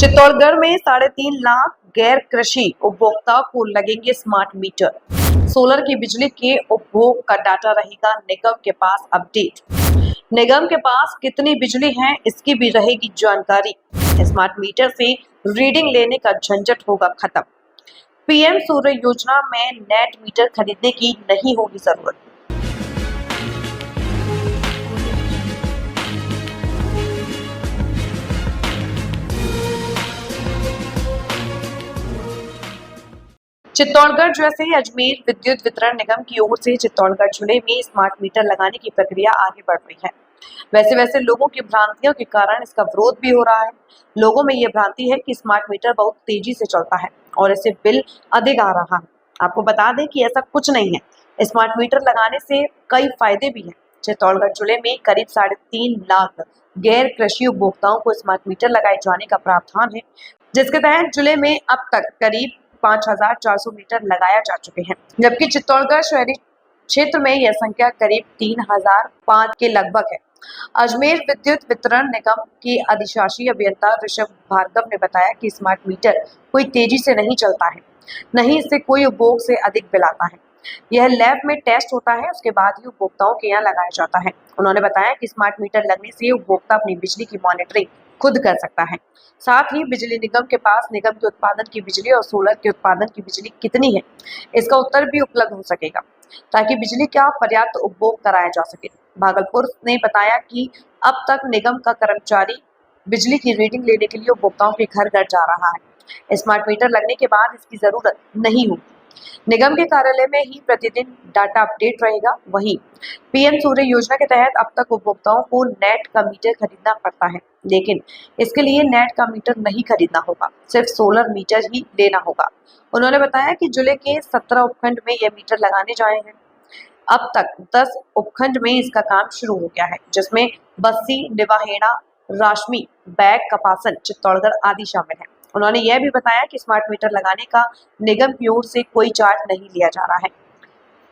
चित्तौड़गढ़ में 3.5 लाख गैर कृषि उपभोक्ताओं को लगेंगे स्मार्ट मीटर। सोलर की बिजली के उपभोग का डाटा रहेगा निगम के पास अपडेट। निगम के पास कितनी बिजली है इसकी भी रहेगी जानकारी। स्मार्ट मीटर से रीडिंग लेने का झंझट होगा खत्म। पीएम सूर्य योजना में नेट मीटर खरीदने की नहीं होगी जरूरत। चित्तौड़गढ़ जैसे ही अजमेर विद्युत वितरण निगम की ओर से चित्तौड़गढ़ जिले में स्मार्ट मीटर लगाने की प्रक्रिया आगे बढ़ रही है। वैसे वैसे लोगों की भ्रांतियों के कारण इसका विरोध भी हो रहा है। लोगों में ये भ्रांति है कि स्मार्ट मीटर बहुत तेजी से चलता है और इससे बिल अधिक आ रहा है। आपको बता दें कि ऐसा कुछ नहीं है। स्मार्ट मीटर लगाने से कई फायदे भी हैं। चित्तौड़गढ़ जिले में करीब 3.5 लाख गैर कृषि उपभोक्ताओं को स्मार्ट मीटर लगाए जाने का प्रावधान है, जिसके तहत जिले में अब तक करीब 5,400 मीटर लगाया जा चुके हैं, जबकि चित्तौड़गढ़ शहरी क्षेत्र में यह संख्या करीब 3,005 के लगभग है। अजमेर विद्युत वितरण निगम के अधिशासी अभियंता ऋषभ भार्गव ने बताया कि स्मार्ट मीटर कोई तेजी से नहीं चलता है, नहीं इससे कोई उपभोग से अधिक बिल आता है। यह लैब में टेस्ट होता है, उसके बाद ही उपभोक्ताओं के यहाँ लगाया जाता है। उन्होंने बताया कि स्मार्ट मीटर लगने से उपभोक्ता अपनी बिजली की मॉनिटरिंग खुद कर सकता है। साथ ही बिजली निगम के पास निगम के उत्पादन की बिजली और सोलर के उत्पादन की बिजली कितनी है इसका उत्तर भी उपलब्ध हो सकेगा, ताकि बिजली का पर्याप्त उपभोग कराया जा सके। भागलपुर ने बताया कि अब तक निगम का कर्मचारी बिजली की रीडिंग लेने के लिए उपभोक्ताओं के घर घर जा रहा है। स्मार्ट मीटर लगने के बाद इसकी जरूरत नहीं होगी। निगम के कार्यालय में ही प्रतिदिन डाटा अपडेट रहेगा। वहीं पीएम सूर्य योजना के तहत अब तक उपभोक्ताओं को नेट का मीटर खरीदना पड़ता है, लेकिन इसके लिए नेट का मीटर नहीं खरीदना होगा, सिर्फ सोलर मीटर ही लेना होगा। उन्होंने बताया कि जिले के 17 उपखंड में यह मीटर लगाने जाए हैं। अब तक 10 उपखंड में इसका काम शुरू हो गया है, जिसमें बस्सी, निवाहेड़ा, राशमी, बैग, कपासन, चित्तौड़गढ़ आदि शामिल है। उन्होंने यह भी बताया कि स्मार्ट मीटर लगाने का निगम की ओर से कोई चार्ज नहीं लिया जा रहा है।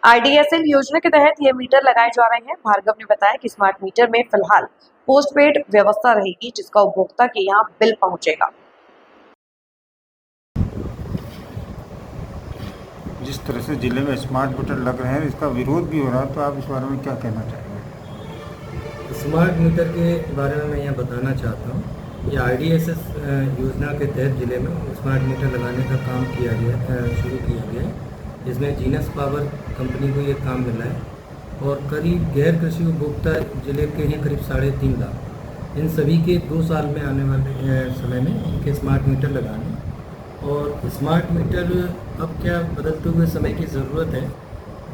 आईडीएसएल योजना के तहत ये मीटर लगाए जा रहे हैं। भार्गव ने बताया कि स्मार्ट मीटर में फिलहाल पोस्टपेड व्यवस्था रहेगी, जिसका उपभोक्ता के यहाँ बिल पहुंचेगा। जिस तरह से जिले में स्मार्ट मीटर लग रहे हैं, इसका विरोध भी हो रहा है, तो आप इस बारे में क्या कहना चाहेंगे? स्मार्ट मीटर के बारे में मैं यह बताना चाहता हूँ, ये आईडीएसएस योजना के तहत जिले में स्मार्ट मीटर लगाने का काम शुरू किया गया है, जिसमें जीनस पावर कंपनी को ये काम मिला है और करीब गैर कृषि उपभोक्ता जिले के हैं करीब 3.5 लाख। इन सभी के 2 साल में आने वाले समय में इनके स्मार्ट मीटर लगाने और स्मार्ट मीटर अब क्या बदलते हुए समय की ज़रूरत है।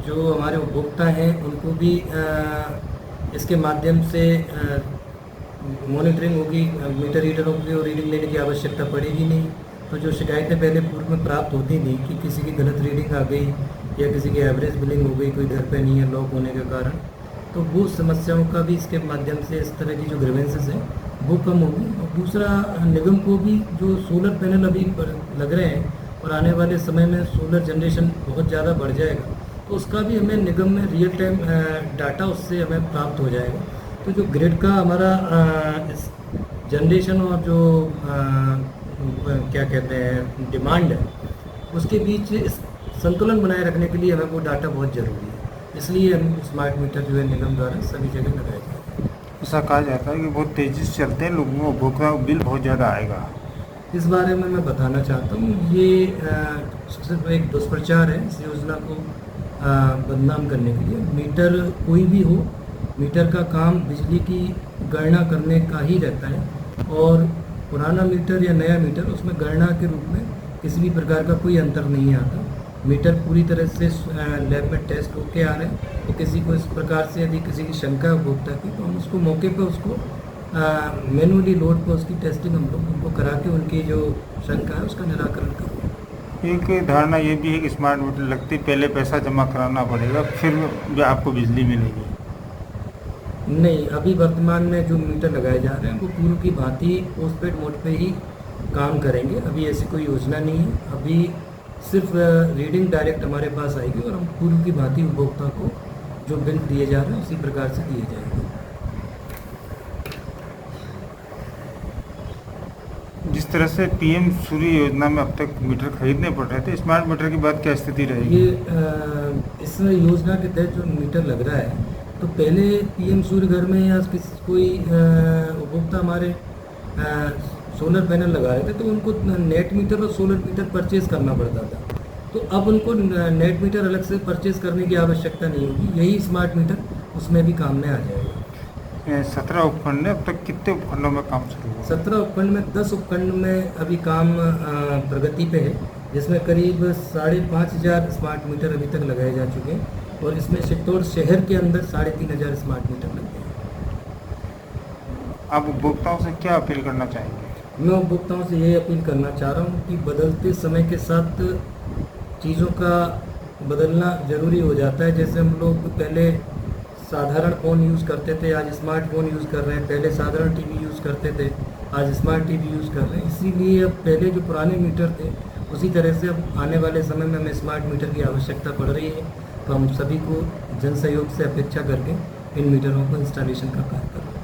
जो हमारे उपभोक्ता हैं उनको भी इसके माध्यम से मॉनिटरिंग होगी, मीटर रीडरों की और रीडिंग लेने की आवश्यकता पड़ेगी नहीं। तो जो शिकायतें पहले पूर्व में प्राप्त होती थी कि किसी की गलत रीडिंग आ गई या किसी की एवरेज बिलिंग हो गई, कोई घर पे नहीं है लॉक होने के कारण, तो वो समस्याओं का भी इसके माध्यम से इस तरह की जो ग्रीवेंसेस हैं वो कम होगी। और दूसरा, निगम को भी जो सोलर पैनल अभी लग रहे हैं और आने वाले समय में सोलर जनरेशन बहुत ज़्यादा बढ़ जाएगा, तो उसका भी हमें निगम में रियल टाइम डाटा उससे हमें प्राप्त हो जाएगा। तो जो ग्रिड का हमारा जनरेशन और जो क्या कहते हैं डिमांड है, उसके बीच संतुलन बनाए रखने के लिए हमें वो डाटा बहुत ज़रूरी है। इसलिए हम स्मार्ट मीटर जो है निगम द्वारा सभी जगह लगाए जाते हैं। ऐसा कहा जाता है कि बहुत तेज़ी से चलते हैं, लोगों को उपभोक्ता बिल बहुत ज़्यादा आएगा। इस बारे में मैं बताना चाहता हूँ, ये सिर्फ एक दुष्प्रचार है इस योजना को बदनाम करने के लिए। मीटर कोई भी हो, मीटर का काम बिजली की गणना करने का ही रहता है और पुराना मीटर या नया मीटर उसमें गणना के रूप में किसी भी प्रकार का कोई अंतर नहीं आता। मीटर पूरी तरह से लैब में टेस्ट होके आ रहे हैं। तो किसी को इस प्रकार से यदि किसी की शंका उपभोक्ता की, तो हम उसको मौके पर उसको मैनुअली लोड पर उसकी टेस्टिंग हम लोग उनको करा के उनकी जो शंका है उसका निराकरण करेंगे। एक धारणा ये भी है कि स्मार्ट मीटर लगती पहले पैसा जमा कराना पड़ेगा, फिर आपको बिजली मिलेगी। नहीं, अभी वर्तमान में जो मीटर लगाए जा रहे हैं वो पूर्व की भांति पोस्टपेड मोड पे ही काम करेंगे। अभी ऐसी कोई योजना नहीं है। अभी सिर्फ रीडिंग डायरेक्ट हमारे पास आएगी और हम पूर्व की भांति उपभोक्ता को जो बिल दिए जा रहे हैं उसी प्रकार से दिए जाएंगे। जिस जिस तरह से पीएम सूर्य योजना में अब तक मीटर खरीदने पड़ रहे थे, स्मार्ट मीटर की बात क्या स्थिति रहेगी? ये इस योजना के तहत जो मीटर लग रहा है, तो पहले पीएम सूर्य घर में या किसी कोई उपभोक्ता हमारे सोलर पैनल लगा रहे थे, तो उनको नेट मीटर और सोलर मीटर परचेज करना पड़ता था। तो अब उनको नेट मीटर अलग से परचेज करने की आवश्यकता नहीं होगी, यही स्मार्ट मीटर उसमें भी काम में आ जाएगा। 17 उपखंड है, अब तक कितने उपखंडों में काम शुरू हुआ? 17 उपखंड में 10 उपखंड में अभी काम प्रगति पे है, जिसमें करीब 5,500 स्मार्ट मीटर अभी तक लगाए जा चुके हैं और इसमें चित्तौड़ शहर के अंदर 3,500 स्मार्ट मीटर लगे हैं। आप उपभोक्ताओं से क्या अपील करना चाहेंगे? मैं उपभोक्ताओं से ये अपील करना चाह रहा हूँ कि बदलते समय के साथ चीज़ों का बदलना ज़रूरी हो जाता है। जैसे हम लोग पहले साधारण फ़ोन यूज़ करते थे, आज स्मार्टफोन यूज़ कर रहे हैं। पहले साधारण टीवी यूज़ करते थे, आज स्मार्ट टीवी यूज़ कर रहे हैं। इसीलिए अब पहले जो पुराने मीटर थे, उसी तरह से अब आने वाले समय में हमें स्मार्ट मीटर की आवश्यकता पड़ रही है। तो हम सभी को जन सहयोग से अपेक्षा करके इन मीटरों को इंस्टॉलेशन का कार्य करें।